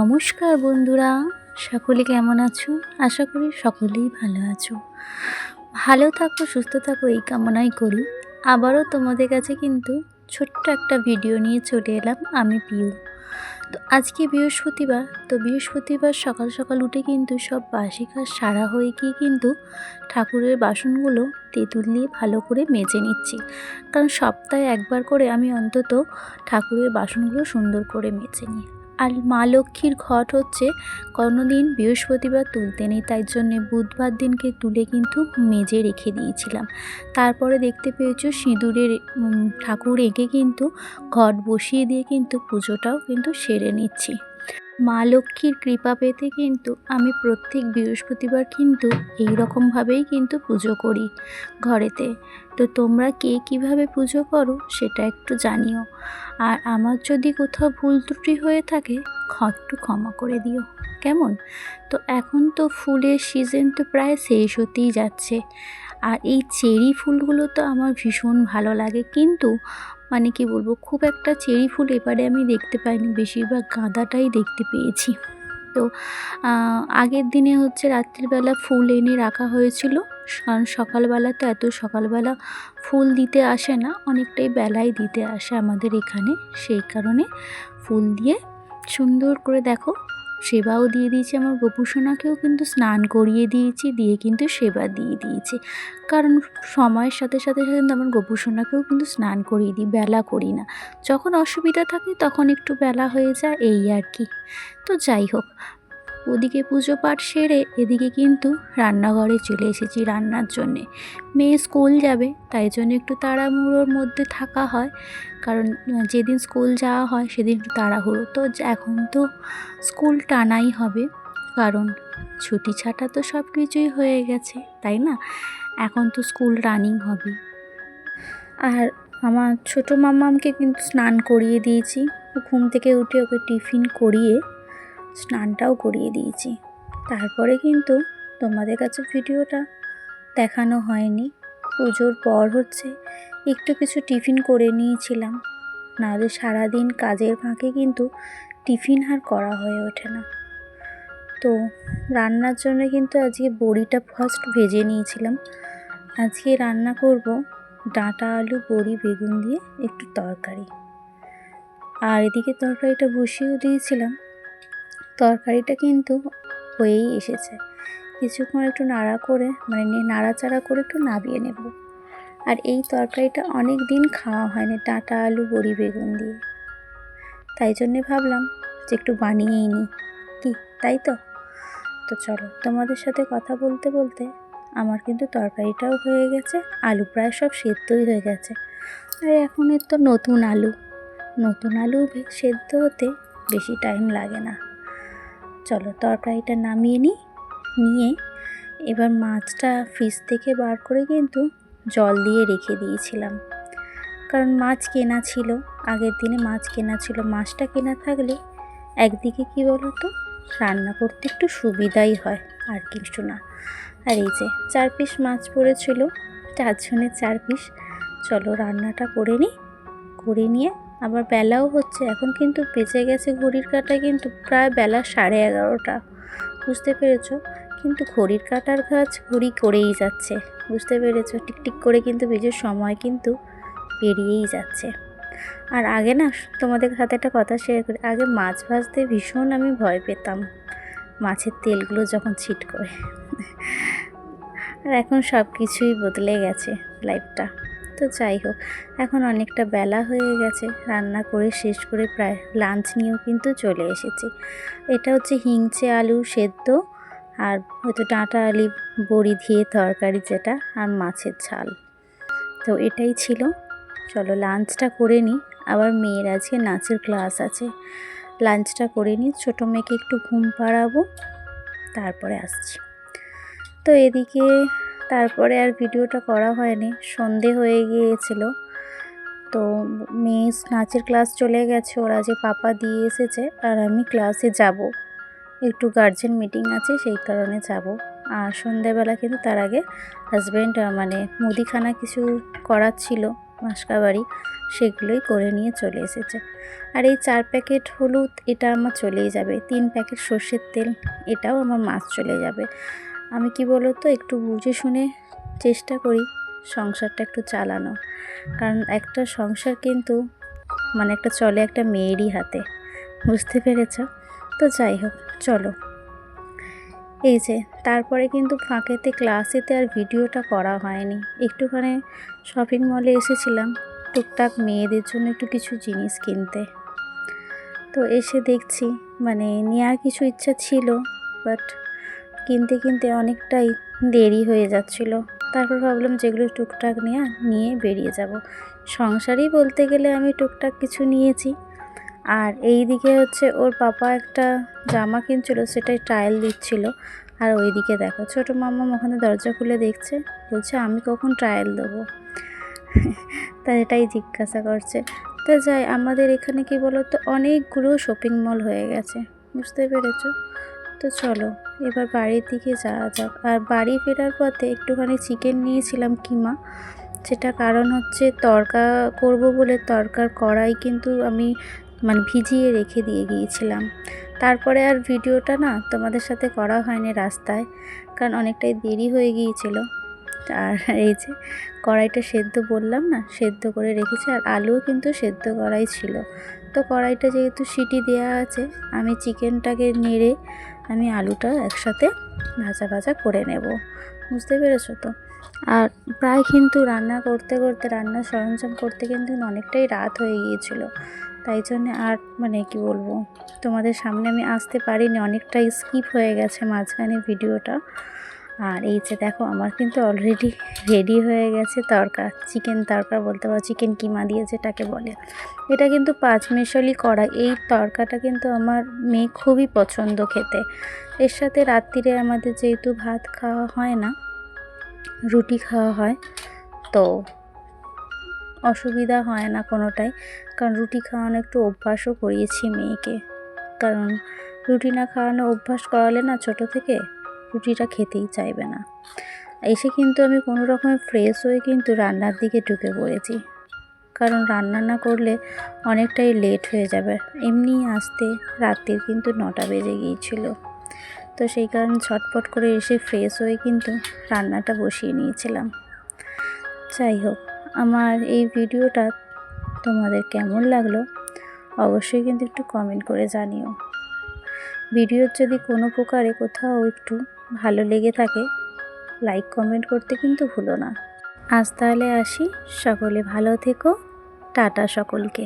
নমস্কার বন্ধুরা, সকলে কেমন আছো? আশা করি সকলেই ভালো আছো। ভালো থাকো, সুস্থ থাকো এই কামনাই করি। আবারও তোমাদের কাছে কিন্তু ছোট্ট একটা ভিডিও নিয়ে চলে এলাম আমি পিউ। তো আজকে বৃহস্পতিবার, তো বৃহস্পতিবার সকাল সকাল উঠে কিন্তু সব বাসি কাজ সারা হয়ে গিয়ে কিন্তু ঠাকুরের বাসনগুলো তেঁতুল দিয়ে ভালো করে মেজে নিচ্ছি। কারণ সপ্তাহে একবার করে আমি অন্তত ঠাকুরের বাসনগুলো সুন্দর করে মেজে নিই। আর মা লক্ষ্মীর ঘট হচ্ছে কোনোদিন বৃহস্পতিবার তুলতে নেই, তাই জন্যে বুধবার দিনকে তুলে কিন্তু মেজে রেখে দিয়েছিলাম। তারপরে দেখতে পেয়েছো সিঁদুরের ঠাকুর এঁকে কিন্তু ঘট বসিয়ে দিয়ে কিন্তু পুজোটাও কিন্তু সেরে নিচ্ছি। মা লক্ষ্মীর কৃপা পেতে কিন্তু আমি প্রত্যেক বৃহস্পতিবার কিন্তু এই রকমভাবেই কিন্তু পুজো করি ঘরেতে। তো তোমরা কে কীভাবে পুজো করো সেটা একটু জানিও। আর আমার যদি কোথাও ভুল ত্রুটি হয়ে থাকে একটু ক্ষমা করে দিও, কেমন? তো এখন তো ফুলের সিজন তো প্রায় শেষ হতেই যাচ্ছে। আর এই চেরি ফুলগুলো তো আমার ভীষণ ভালো লাগে, কিন্তু মানে কি বলবো, খুব একটা চেরি ফুল এবারে আমি দেখতে পাইনি, বেশিরভাগ গাঁদাটাই দেখতে পেয়েছি। তো আগের দিনে হচ্ছে রাত্রিবেলা ফুল এনে রাখা হয়েছিল, কারণ সকালবেলা তো এত সকালবেলা ফুল দিতে আসে না, অনেকটাই বেলায় দিতে আসে আমাদের এখানে। সেই কারণে ফুল দিয়ে সুন্দর করে দেখো সেবাও দিয়ে দিয়েছি। আমার গোপুসোনাকেও কিন্তু স্নান করিয়ে দিয়েছি, দিয়ে কিন্তু সেবা দিয়ে দিয়েছি। কারণ সময়ের সাথে সাথে কিন্তু আমার গোপুসোনাকেও কিন্তু স্নান করিয়ে দিই, বেলা করি না। যখন অসুবিধা থাকে তখন একটু বেলা হয়ে যায়, এই আর কি। তো যাই হোক, ওদিকে পুজো পাঠ সেরে এদিকে কিন্তু রান্নাঘরে চলে এসেছি রান্নার জন্যে। মেয়ে স্কুল যাবে, তাই জন্য একটু তাড়াহুড়োর মধ্যে থাকা হয়, কারণ যেদিন স্কুল যাওয়া হয় সেদিন একটু তাড়াহুড়ো। তো এখন তো স্কুল টানাই হবে, কারণ ছুটি ছাটা তো সব কিছুই হয়ে গেছে, তাই না? এখন তো স্কুল রানিং হবে। আর আমার ছোটো মাম্মামকে কিন্তু স্নান করিয়ে দিয়েছি, ঘুম থেকে উঠে ওকে টিফিন করিয়ে স্নানটাও করিয়ে দিয়েছি। তারপরে কিন্তু তোমাদের কাছে ভিডিওটা দেখানো হয়নি। পুজোর পর হচ্ছে একটু কিছু টিফিন করে নিয়েছিলাম, নাহলে সারাদিন কাজের ফাঁকে কিন্তু টিফিন আর করা হয়ে ওঠে না। তো রান্নার জন্য কিন্তু আজকে বড়িটা ফার্স্ট ভেজে নিয়েছিলাম। আজকে রান্না করব ডাঁটা আলু বড়ি বেগুন দিয়ে একটু তরকারি। আর এদিকে তরকারিটা বসিয়েও দিয়েছিলাম। তরকারিটা কিন্তু হয়েই এসেছে, কিছুক্ষণ একটু নাড়াচাড়া করে একটু নামিয়ে নেব। আর এই তরকারিটা অনেক দিন খাওয়া হয়নি, ডাঁটা আলু বড়ি বেগুন দিয়ে, তাই জন্যে ভাবলাম যে একটু বানিয়েই নিই, কি তাই তো? তো চলো, তোমাদের সাথে কথা বলতে বলতে আমার কিন্তু তরকারিটাও হয়ে গেছে, আলু প্রায় সব সেদ্ধই হয়ে গেছে। আর এখন তো নতুন আলু সেদ্ধ হতে বেশি টাইম লাগে না। চলো তরকারিটা নামিয়ে নিয়ে এবার মাছটা ফ্রিজ থেকে বার করে কিন্তু জল দিয়ে রেখে দিয়েছিলাম, কারণ মাছ কেনা ছিল, আগের দিনে মাছ কেনা ছিল। মাছটা কেনা থাকলে একদিকে কি বলো তো, রান্না করতে একটু সুবিধাই হয়, আর কিছু না। আর এই যে 4 পিস মাছ পড়েছিল, 4 জনের 4 পিস। চলো রান্নাটা করে নিয়ে আবার বেলাও হচ্ছে, এখন কিন্তু বেঁচে গেছে ঘড়ির কাঁটায় কিন্তু প্রায় বেলা 11:30। বুঝতে পেরেছো? কিন্তু ঘড়ির কাঁটার কাজ ঘড়ি করেই যাচ্ছে, বুঝতে পেরেছো? টিকটিক করে কিন্তু বেজে সময় কিন্তু পেরিয়েই যাচ্ছে। আর আগে না, তোমাদের সাথে একটা কথা শেয়ার করি, আগে মাছ ভাজতে ভীষণ আমি ভয় পেতাম, মাছের তেলগুলো যখন ছিট করে। আর এখন সব কিছুই বদলে গেছে লাইফটা। তো যাই হোক, এখন অনেকটা বেলা হয়ে গেছে, রান্না করে শেষ করে প্রায় লাঞ্চ নিয়েও কিন্তু চলে এসেছি। এটা হচ্ছে হিংচে আলু সেদ্ধ, আর হয়তো ডাঁটা আলু বড়ি দিয়ে তরকারি যেটা, আর মাছের ঝাল। তো এটাই ছিল। চলো লাঞ্চটা করে নিই, আবার মেয়ের আজকে নাচের ক্লাস আছে, লাঞ্চটা করে নিই, ছোটো মেয়েকে একটু ঘুম পাড়াবো, তারপরে আসছি। তো এদিকে তারপরে আর ভিডিওটা করা হয়নি, সন্ধে হয়ে গিয়েছিল। তো মেয়ে নাচের ক্লাস চলে গেছে, ওরা যে পাপা দিয়ে এসেছে, আর আমি ক্লাসে যাব, একটু গার্জেন মিটিং আছে, সেই কারণে যাব। আর সন্ধ্যেবেলা কিন্তু তার আগে হাজব্যান্ড মুদিখানা কিছু করাচ্ছিল, মাসকাবাড়ি, সেগুলোই করে নিয়ে চলে এসেছে। আর এই 4 প্যাকেট হলুদ এটা আমার চলেই যাবে, 3 প্যাকেট সর্ষের তেল এটাও আমার মাস চলে যাবে। আমি কি বলো তো, একটু বুঝে শুনে চেষ্টা করি সংসারটা একটু চালানো, কারণ একটা সংসার কিন্তু মানে একটা চলে একটা মেয়েরই হাতে, বুঝতে পেরেছ? তো যাই হোক, চলো। এই যে তারপরে কিন্তু ফাঁকেতে ক্লাসেতে আর ভিডিওটা করা হয়নি, একটুখানি শপিং মলে এসেছিলাম টুকটাক মেয়েদের জন্য একটু কিছু জিনিস কিনতে। তো এসে দেখছি মানে নেওয়ার কিছু ইচ্ছা ছিল, বাট কিনতে কিনতে অনেকটাই দেরি হয়ে যাচ্ছিল। তারপর ভাবলাম যেগুলো টুকটাক নিয়ে বেরিয়ে যাব। সংসারই বলতে গেলে আমি টুকটাক কিছু নিয়েছি। আর এই দিকে হচ্ছে ওর পাপা একটা জামা কিনছিল, সেটাই ট্রায়াল দিচ্ছিল। আর ওইদিকে দেখো ছোটো মাম্মাম ওখানে দরজা খুলে দেখছে, বলছে আমি কখন ট্রায়াল দেবো। তা এটাই জিজ্ঞাসা করছে। তো যাই, আমাদের এখানে কি বলো তো, অনেকগুলো শপিং মল হয়ে গেছে, বুঝতে পেরেছো? তো চলো এবার বাড়ির দিকে যাওয়া যাক। আর বাড়ি ফেরার পথে একটুখানি চিকেন নিয়েছিলাম কিমা, সেটা কারণ হচ্ছে তড়কা করব বলে তড়কার কড়াই কিন্তু আমি মানে ভিজিয়ে রেখে দিয়ে গিয়েছিলাম। তারপরে আর ভিডিওটা না তোমাদের সাথে করা হয়নি রাস্তায়, কারণ অনেকটাই দেরি হয়ে গিয়েছিল। আর এই যে কড়াইটা সেদ্ধ বললাম না, সেদ্ধ করে রেখেছি, আর আলুও কিন্তু সেদ্ধ করাই ছিল। তো কড়াইটা যেহেতু সিটি দেওয়া আছে, আমি চিকেনটাকে নেড়ে আমি আলুটা একসাথে ভাজা ভাজা করে নেব, বুঝতে পেরেছো তো? আর প্রায় কিন্তু রান্না করতে করতে, রান্নার সরঞ্জাম করতে কিন্তু অনেকটাই রাত হয়ে গিয়েছিল, তাই জন্যে আর মানে কি বলবো, তোমাদের সামনে আমি আসতে পারিনি, অনেকটাই স্কিপ হয়ে গেছে মাঝখানে ভিডিওটা। আর এই যে দেখো আমার কিন্তু অলরেডি রেডি হয়ে গেছে তড়কা, চিকেন তড়কা বলতে পারো, চিকেন কিমা দিয়ে যেটাকে বলে। এটা কিন্তু 5 মিশালি করা, এই তড়কাটা কিন্তু আমার মেয়ে খুবই পছন্দ খেতে। এর সাথে রাত্রিরে আমাদের যেহেতু ভাত খাওয়া হয় না, রুটি খাওয়া হয়, তো অসুবিধা হয় না কোনোটাই, কারণ রুটি খাওয়ানো একটু অভ্যাসও করিয়েছি মেয়েকে। কারণ রুটি না খাওয়ানো অভ্যাস করালে না ছোটো থেকে রুটিটা খেতেই চাইবে না। এসে কিন্তু আমি কোনো রকমে ফ্রেশ হয়ে কিন্তু রান্নার দিকে ঢুকে পড়েছি, কারণ রান্না না করলে অনেকটাই লেট হয়ে যাবে। এমনি আসতে রাত্রির কিন্তু 9টা বেজে গিয়েছিল, তো সেই কারণে ঝটপট করে এসে ফ্রেশ হয়ে কিন্তু রান্নাটা বসিয়ে নিয়েছিলাম। যাই হোক, আমার এই ভিডিওটা তোমাদের কেমন লাগলো অবশ্যই কিন্তু একটু কমেন্ট করে জানিও। ভিডিওর যদি কোনো প্রকারে কোথাও একটু ভালো লেগে থাকে, লাইক কমেন্ট করতে কিন্তু ভুলো না। আজ তাহলে আসি, সকলে ভালো থেকো, টাটা সকলকে।